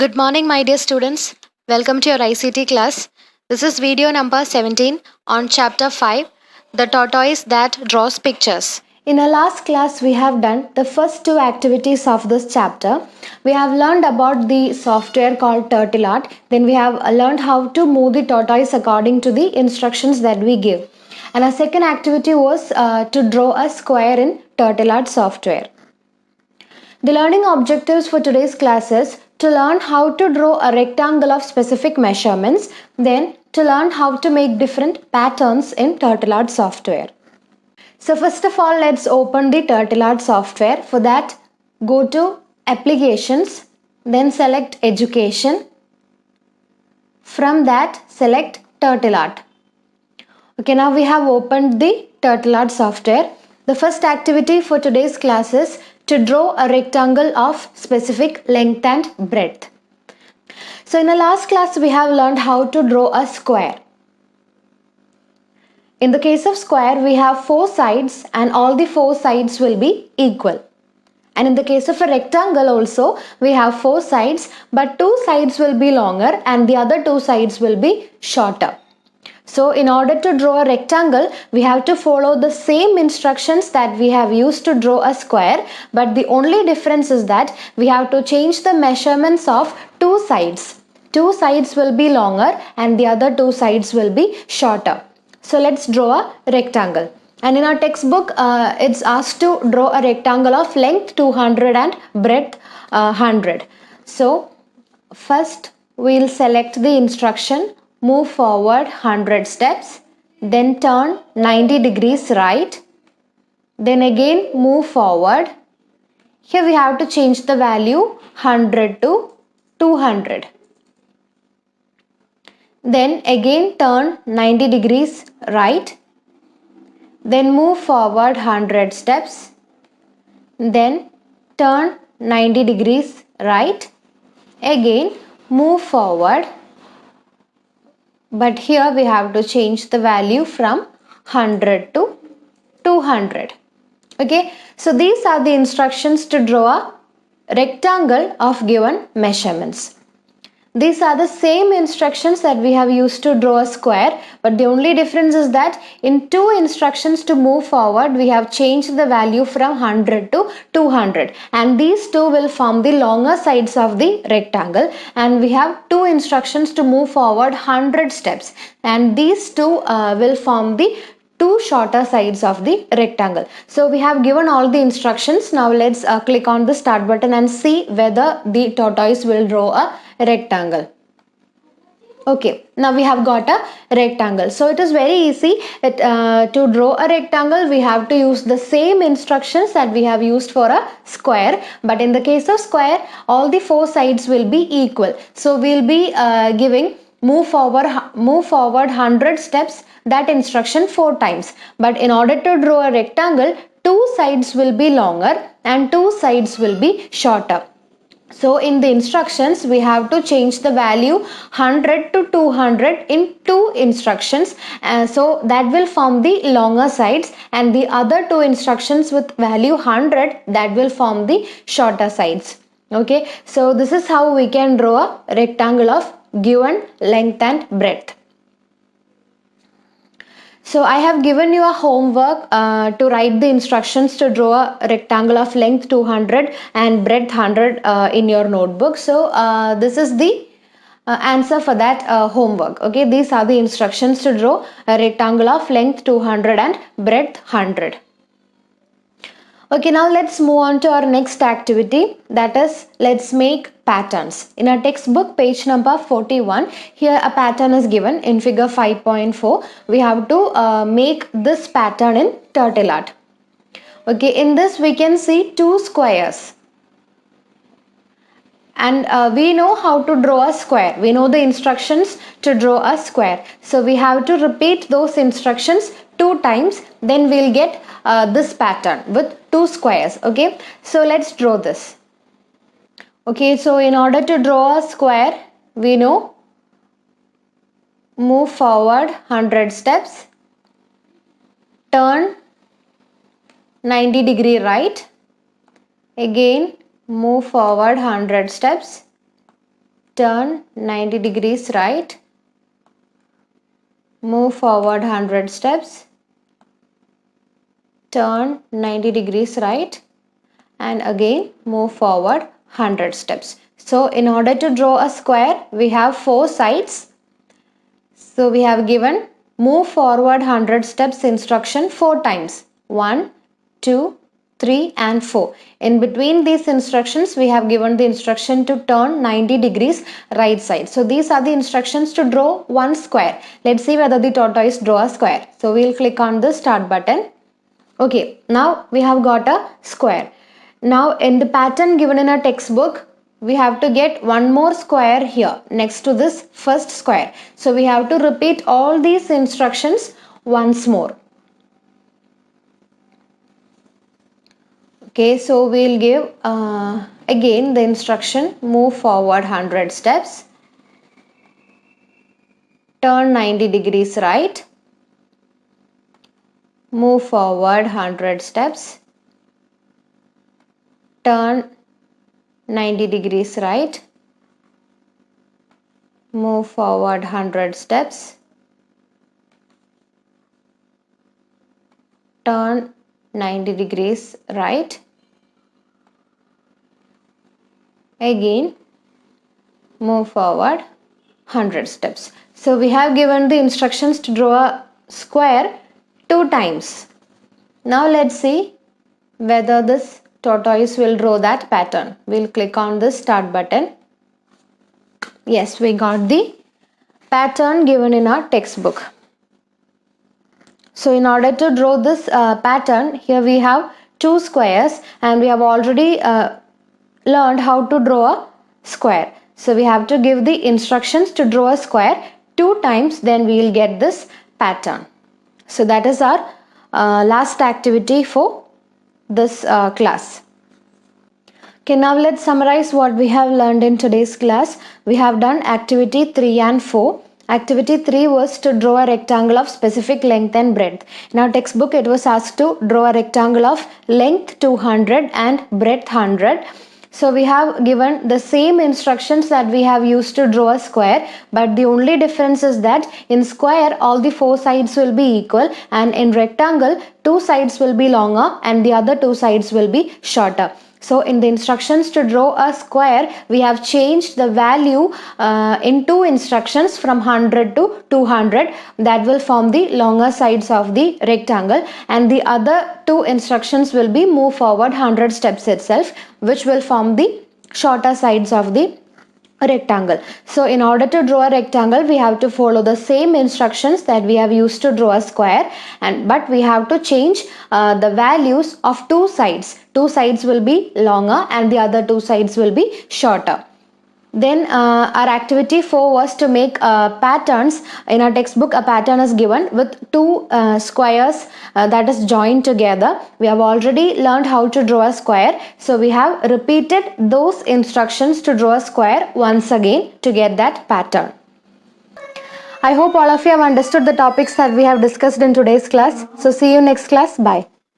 Good morning, my dear students. Welcome to your ICT class. This is video number 17 on chapter 5, The Tortoise That Draws Pictures. In our last class, we have done the first two activities of this chapter. We have learned about the software called Turtle Art. Then we have learned how to move the tortoise according to the instructions that we give. And our second activity was to draw a square in Turtle Art software. The learning objectives for today's class is to learn how to draw a rectangle of specific measurements, then to learn how to make different patterns in Turtle Art software. So first of all, let's open the Turtle Art software. For that, go to Applications, then select Education. From that, select Turtle Art. Okay, now we have opened the Turtle Art software. The first activity for today's class is to draw a rectangle of specific length and breadth. So in the last class we have learned how to draw a square. In the case of square we have four sides and all the four sides will be equal. And in the case of a rectangle also we have four sides, but two sides will be longer and the other two sides will be shorter. So in order to draw a rectangle, we have to follow the same instructions that we have used to draw a square, but the only difference is that we have to change the measurements of two sides. Two sides will be longer and the other two sides will be shorter. So let's draw a rectangle. And in our textbook, it's asked to draw a rectangle of length 200 and breadth 100. So first we'll select the instruction. Move forward 100 steps, then turn 90 degrees right, then again move forward. Here we have to change the value 100 to 200. Then again turn 90 degrees right, then move forward 100 steps, then turn 90 degrees right, again move forward. But here we have to change the value from 100 to 200. Okay, so these are the instructions to draw a rectangle of given measurements. These are the same instructions that we have used to draw a square, but the only difference is that in two instructions to move forward, we have changed the value from 100 to 200, and these two will form the longer sides of the rectangle, and we have two instructions to move forward 100 steps, and these two will form the two shorter sides of the rectangle. So we have given all the instructions. Now let's click on the start button and see whether the tortoise will draw a rectangle. Okay, now we have got a rectangle. So it is very easy to draw a rectangle. We have to use the same instructions that we have used for a square, but in the case of square all the four sides will be equal. So we'll be giving move forward 100 steps, that instruction 4 times. But in order to draw a rectangle, two sides will be longer and two sides will be shorter. So in the instructions we have to change the value 100 to 200 in two instructions, so that will form the longer sides, and the other two instructions with value 100, that will form the shorter sides. Okay, so this is how we can draw a rectangle of given length and breadth. So I have given you a homework to write the instructions to draw a rectangle of length 200 and breadth 100 in your notebook. So this is the answer for that homework. Okay, these are the instructions to draw a rectangle of length 200 and breadth 100. Okay, now let's move on to our next activity, that is let's make patterns. In our textbook page number 41, here a pattern is given in figure 5.4. We have to make this pattern in Turtle Art. Okay, in this we can see two squares. And we know how to draw a square. We know the instructions to draw a square. So we have to repeat those instructions 2 times. Then we'll get this pattern with two squares. Okay, so let's draw this. Okay, so in order to draw a square, we know move forward 100 steps, turn 90 degree right, again move forward 100 steps, turn 90 degrees right, move forward 100 steps, turn 90 degrees right, and again move forward 100 steps. So in order to draw a square, we have 4 sides. So we have given move forward 100 steps instruction 4 times. 1, 2, 3 and 4. In between these instructions, we have given the instruction to turn 90 degrees right side. So these are the instructions to draw one square. Let's see whether the tortoise draw a square. So we'll click on the start button. Okay, now we have got a square. Now in the pattern given in a textbook, we have to get one more square here next to this first square. So we have to repeat all these instructions once more. Okay, so we'll give again the instruction move forward 100 steps, turn 90 degrees right, move forward 100 steps, turn 90 degrees right, move forward 100 steps, turn 90 degrees right, again move forward 100 steps. So we have given the instructions to draw a square 2 times. Now let's see whether this tortoise will draw that pattern. We'll click on the start button. Yes, we got the pattern given in our textbook. So in order to draw this pattern, here we have 2 squares and we have already learned how to draw a square. So we have to give the instructions to draw a square 2 times, then we will get this pattern. So that is our last activity for this class. Okay, now let's summarize what we have learned in today's class. We have done activity 3 and 4. Activity 3 was to draw a rectangle of specific length and breadth. In our textbook, it was asked to draw a rectangle of length 200 and breadth 100. So we have given the same instructions that we have used to draw a square, but the only difference is that in square all the 4 sides will be equal, and in rectangle 2 sides will be longer and the other 2 sides will be shorter. So in the instructions to draw a square, we have changed the value in 2 instructions from 100 to 200. That will form the longer sides of the rectangle, and the other 2 instructions will be move forward 100 steps itself, which will form the shorter sides of the rectangle. So in order to draw a rectangle, we have to follow the same instructions that we have used to draw a square, but we have to change the values of 2 sides. 2 sides will be longer and the other 2 sides will be shorter. Then our activity 4 was to make patterns. In our textbook, a pattern is given with 2 squares that is joined together. We have already learned how to draw a square. So we have repeated those instructions to draw a square once again to get that pattern. I hope all of you have understood the topics that we have discussed in today's class. So see you next class. Bye.